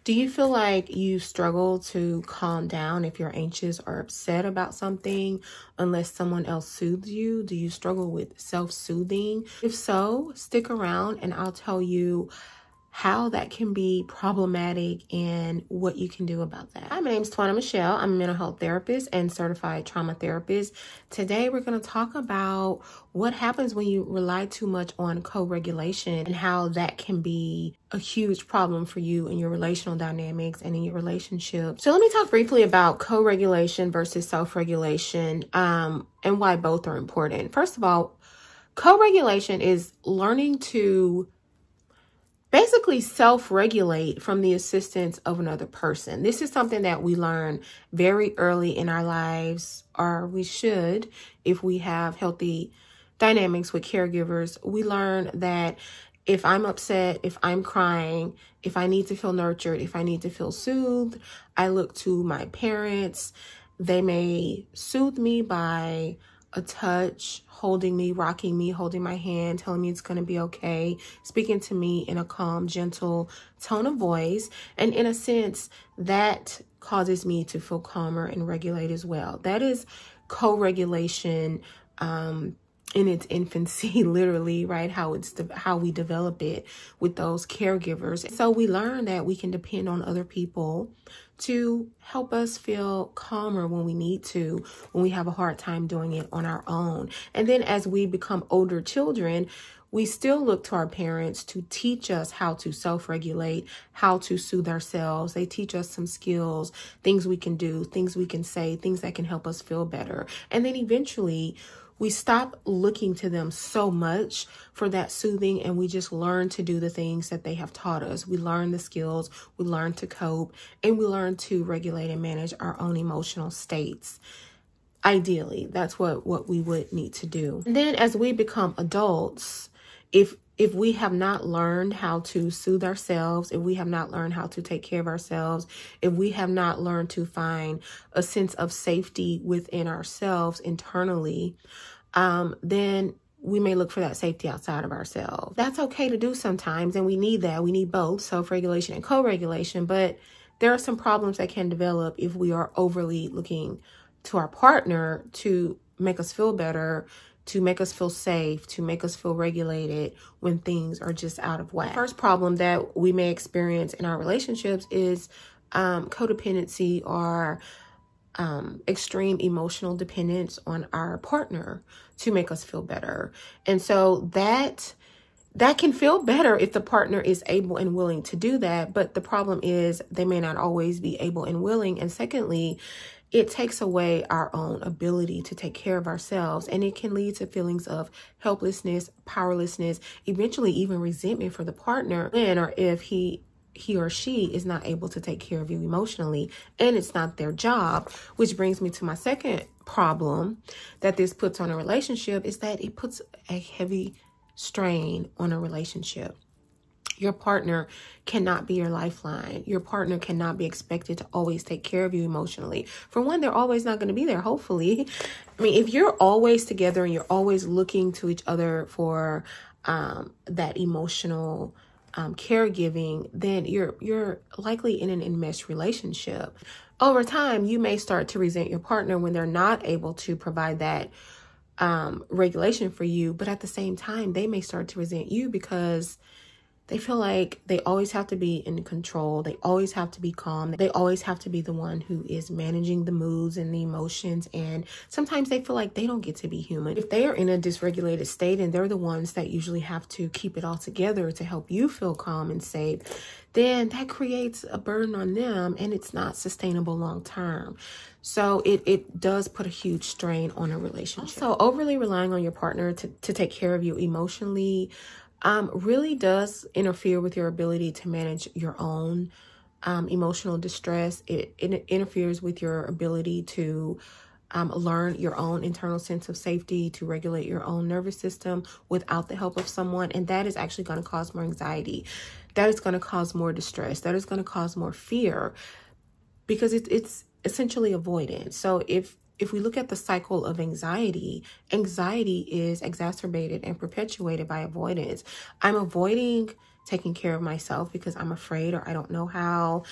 Do you feel like you struggle to calm down if you're anxious or upset about something unless someone else soothes you? Do you struggle with self-soothing? If so, stick around and I'll tell you how that can be problematic and what you can do about that. Hi, my name is Twana Michelle. I'm a mental health therapist and certified trauma therapist. Today, we're going to talk about what happens when you rely too much on co-regulation and how that can be a huge problem for you in your relational dynamics and in your relationship. So let me talk briefly about co-regulation versus self-regulation and why both are important. First of all, co-regulation is learning to basically self-regulate from the assistance of another person. This is something that we learn very early in our lives, or we should, if we have healthy dynamics with caregivers. We learn that if I'm upset, if I'm crying, if I need to feel nurtured, if I need to feel soothed, I look to my parents. They may soothe me by a touch, holding me, rocking me, holding my hand, telling me it's going to be okay, speaking to me in a calm, gentle tone of voice. And in a sense, that causes me to feel calmer and regulate as well. That is co-regulation in its infancy, literally, right? How we develop it with those caregivers. So we learn that we can depend on other people to help us feel calmer when we need to, when we have a hard time doing it on our own. And then as we become older children, we still look to our parents to teach us how to self-regulate, how to soothe ourselves. They teach us some skills, things we can do, things we can say, things that can help us feel better. And then eventually we stop looking to them so much for that soothing, and we just learn to do the things that they have taught us. We learn the skills, we learn to cope, and we learn to regulate and manage our own emotional states. Ideally, that's what we would need to do. And then as we become adults, if we have not learned how to soothe ourselves, if we have not learned how to take care of ourselves, if we have not learned to find a sense of safety within ourselves internally, then we may look for that safety outside of ourselves. That's okay to do sometimes, and we need that. We need both self-regulation and co-regulation, but there are some problems that can develop if we are overly looking to our partner to make us feel better, to make us feel safe, to make us feel regulated when things are just out of whack. The first problem that we may experience in our relationships is codependency, or extreme emotional dependence on our partner to make us feel better. And so that can feel better if the partner is able and willing to do that. But the problem is they may not always be able and willing. And secondly, it takes away our own ability to take care of ourselves, and it can lead to feelings of helplessness, powerlessness, eventually even resentment for the partner, when or if he or she is not able to take care of you emotionally, and it's not their job. Which brings me to my second problem that this puts on a relationship, is that it puts a heavy strain on a relationship. Your partner cannot be your lifeline. Your partner cannot be expected to always take care of you emotionally. For one, they're always not going to be there, hopefully. I mean, if you're always together and you're always looking to each other for that emotional caregiving, then you're likely in an enmeshed relationship. Over time, you may start to resent your partner when they're not able to provide that regulation for you. But at the same time, they may start to resent you because they feel like they always have to be in control. They always have to be calm. They always have to be the one who is managing the moods and the emotions. And sometimes they feel like they don't get to be human. If they are in a dysregulated state and they're the ones that usually have to keep it all together to help you feel calm and safe, then that creates a burden on them, and it's not sustainable long term. So it does put a huge strain on a relationship. So overly relying on your partner to take care of you emotionally really does interfere with your ability to manage your own emotional distress. It interferes with your ability to learn your own internal sense of safety, to regulate your own nervous system without the help of someone. And that is actually going to cause more anxiety. That is going to cause more distress. That is going to cause more fear, because it's essentially avoidance. So if we look at the cycle of anxiety, anxiety is exacerbated and perpetuated by avoidance. I'm avoiding taking care of myself because I'm afraid, or I don't know how,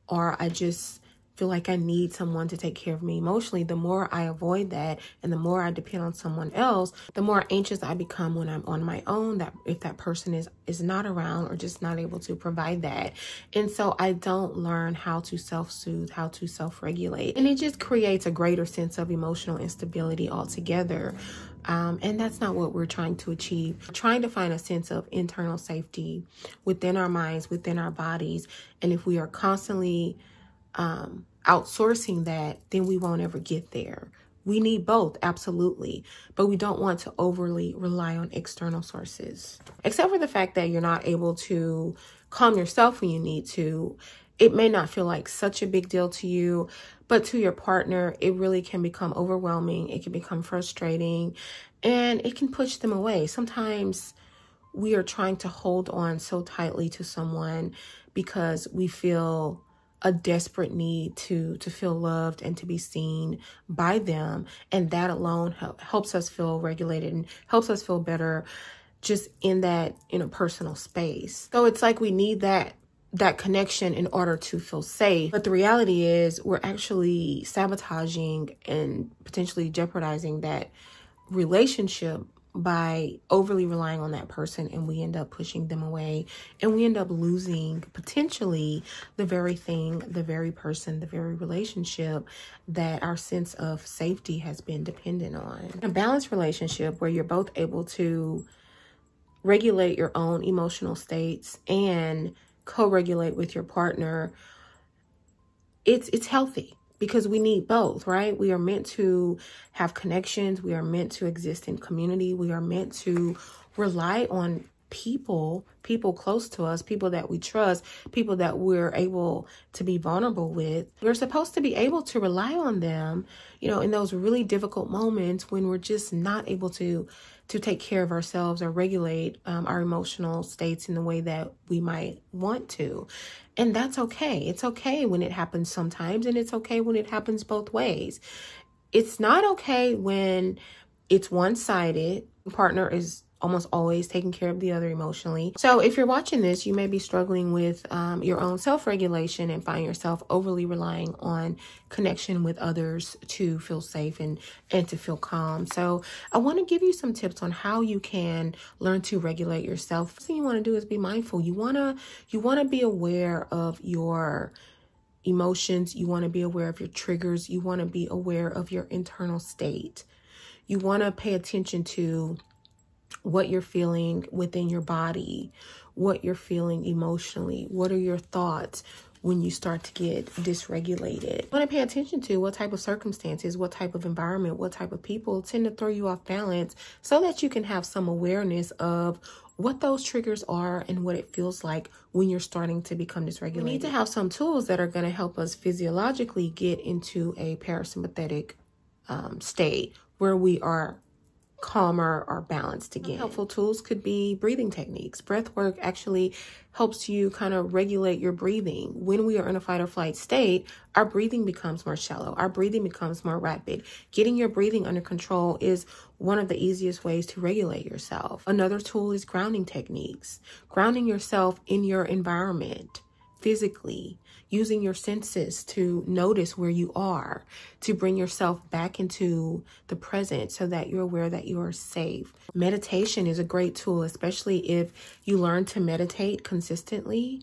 or I just feel like I need someone to take care of me emotionally, the more I avoid that and the more I depend on someone else, the more anxious I become when I'm on my own, that if that person is not around or just not able to provide that. And so I don't learn how to self-soothe, how to self-regulate. And it just creates a greater sense of emotional instability altogether. And that's not what we're trying to achieve. We're trying to find a sense of internal safety within our minds, within our bodies. And if we are constantly outsourcing that, then we won't ever get there. We need both, absolutely, but we don't want to overly rely on external sources. Except for the fact that you're not able to calm yourself when you need to. It may not feel like such a big deal to you, but to your partner, it really can become overwhelming. It can become frustrating, and it can push them away. Sometimes we are trying to hold on so tightly to someone because we feel a desperate need to feel loved and to be seen by them. And that alone helps us feel regulated and helps us feel better just in a personal space. So it's like we need that connection in order to feel safe. But the reality is we're actually sabotaging and potentially jeopardizing that relationship by overly relying on that person, and we end up pushing them away, and we end up losing potentially the very thing, the very person, the very relationship that our sense of safety has been dependent on. A balanced relationship where you're both able to regulate your own emotional states and co-regulate with your partner, it's healthy. Because we need both, right? We are meant to have connections. We are meant to exist in community. We are meant to rely on people close to us, people that we trust, people that we're able to be vulnerable with. We're supposed to be able to rely on them, in those really difficult moments when we're just not able to take care of ourselves or regulate our emotional states in the way that we might want to. And that's okay. It's okay when it happens sometimes, and it's okay when it happens both ways. It's not okay when it's one-sided. The partner is almost always taking care of the other emotionally. So if you're watching this, you may be struggling with your own self-regulation and find yourself overly relying on connection with others to feel safe and to feel calm. So I want to give you some tips on how you can learn to regulate yourself. First thing you want to do is be mindful. You want to be aware of your emotions. You want to be aware of your triggers. You want to be aware of your internal state. You want to pay attention to what you're feeling within your body, what you're feeling emotionally. What are your thoughts when you start to get dysregulated? You want to pay attention to what type of circumstances, what type of environment, what type of people tend to throw you off balance, so that you can have some awareness of what those triggers are and what it feels like when you're starting to become dysregulated. We need to have some tools that are going to help us physiologically get into a parasympathetic state where we are calmer or balanced again. Helpful tools could be breathing techniques. Breath work actually helps you kind of regulate your breathing. When we are in a fight or flight state, our breathing becomes more shallow. Our breathing becomes more rapid. Getting your breathing under control is one of the easiest ways to regulate yourself. Another tool is grounding techniques. Grounding yourself in your environment physically, using your senses to notice where you are, to bring yourself back into the present so that you're aware that you are safe. Meditation is a great tool, especially if you learn to meditate consistently.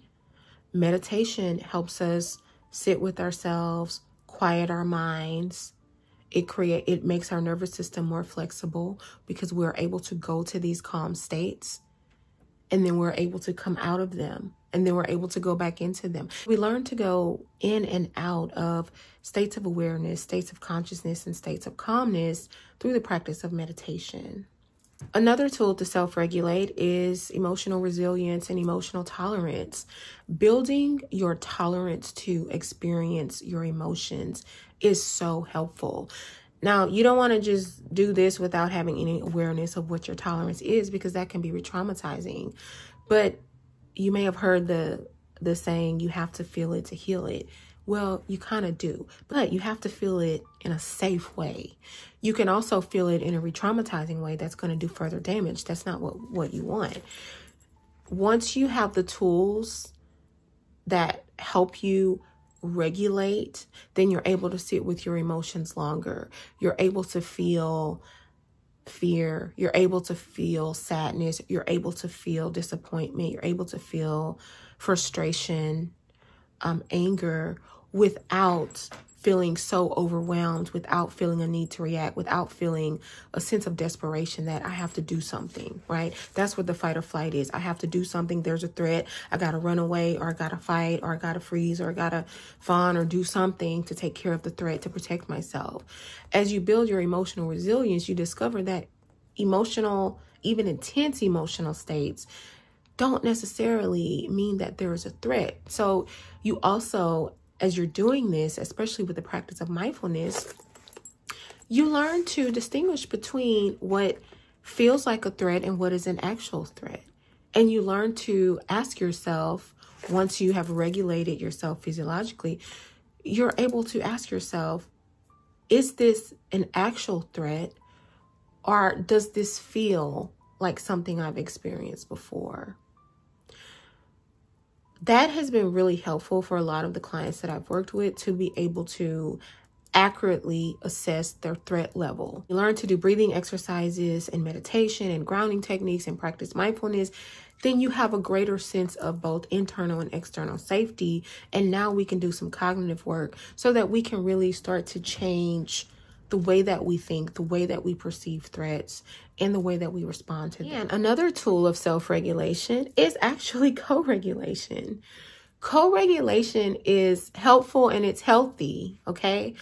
Meditation helps us sit with ourselves, quiet our minds. It makes our nervous system more flexible because we're able to go to these calm states, and then we're able to come out of them, and then we're able to go back into them. We learn to go in and out of states of awareness, states of consciousness, and states of calmness through the practice of meditation. Another tool to self-regulate is emotional resilience and emotional tolerance. Building your tolerance to experience your emotions is so helpful. Now, you don't want to just do this without having any awareness of what your tolerance is, because that can be re-traumatizing. But you may have heard the saying, you have to feel it to heal it. Well, you kind of do, but you have to feel it in a safe way. You can also feel it in a re-traumatizing way that's going to do further damage. That's not what you want. once you have the tools that help you regulate, then you're able to sit with your emotions longer. You're able to feel fear. You're able to feel sadness. You're able to feel disappointment. You're able to feel frustration, anger, without feeling so overwhelmed, without feeling a need to react, without feeling a sense of desperation that I have to do something, right? That's what the fight or flight is. I have to do something. There's a threat. I got to run away, or I got to fight, or I got to freeze, or I got to fawn or do something to take care of the threat, to protect myself. As you build your emotional resilience, you discover that emotional, even intense emotional states don't necessarily mean that there is a threat. So you also, as you're doing this, especially with the practice of mindfulness, you learn to distinguish between what feels like a threat and what is an actual threat. And you learn to ask yourself, once you have regulated yourself physiologically, you're able to ask yourself, is this an actual threat, or does this feel like something I've experienced before? That has been really helpful for a lot of the clients that I've worked with, to be able to accurately assess their threat level. You learn to do breathing exercises and meditation and grounding techniques and practice mindfulness. Then you have a greater sense of both internal and external safety. And now we can do some cognitive work so that we can really start to change the way that we think, the way that we perceive threats, and the way that we respond to them. And another tool of self-regulation is actually co-regulation. Co-regulation is helpful and it's healthy, okay?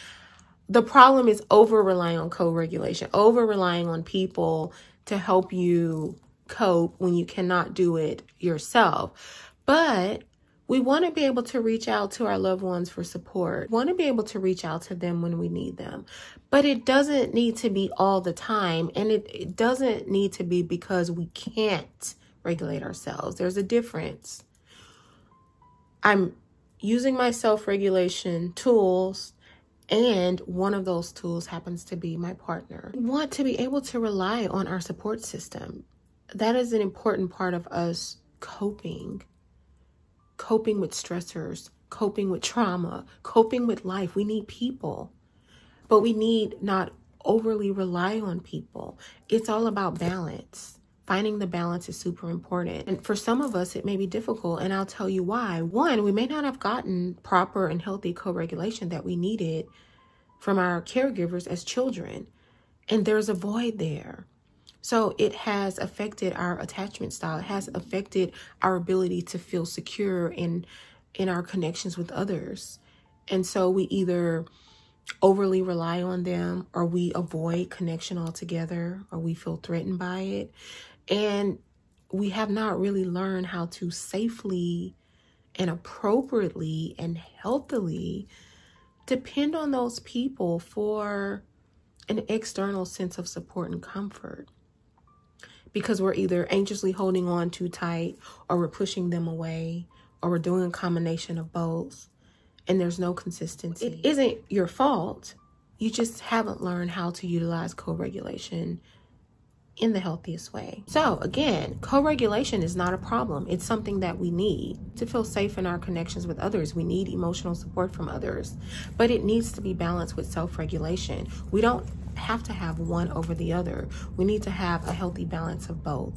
The problem is over-relying on co-regulation, over-relying on people to help you cope when you cannot do it yourself. But we want to be able to reach out to our loved ones for support. We want to be able to reach out to them when we need them. But it doesn't need to be all the time. And it doesn't need to be because we can't regulate ourselves. There's a difference. I'm using my self-regulation tools, and one of those tools happens to be my partner. We want to be able to rely on our support system. That is an important part of us coping with stressors, coping with trauma, coping with life. We need people, but we need not overly rely on people. It's all about balance. Finding the balance is super important. And for some of us, it may be difficult, and I'll tell you why. One, we may not have gotten proper and healthy co-regulation that we needed from our caregivers as children, and there's a void there. So it has affected our attachment style. It has affected our ability to feel secure in our connections with others. And so we either overly rely on them, or we avoid connection altogether, or we feel threatened by it. And we have not really learned how to safely and appropriately and healthily depend on those people for an external sense of support and comfort. Because we're either anxiously holding on too tight, or we're pushing them away, or we're doing a combination of both, and there's no consistency. It isn't your fault. You just haven't learned how to utilize co-regulation in the healthiest way. So again, co-regulation is not a problem. It's something that we need to feel safe in our connections with others. We need emotional support from others, but it needs to be balanced with self-regulation. We don't have to have one over the other. We need to have a healthy balance of both.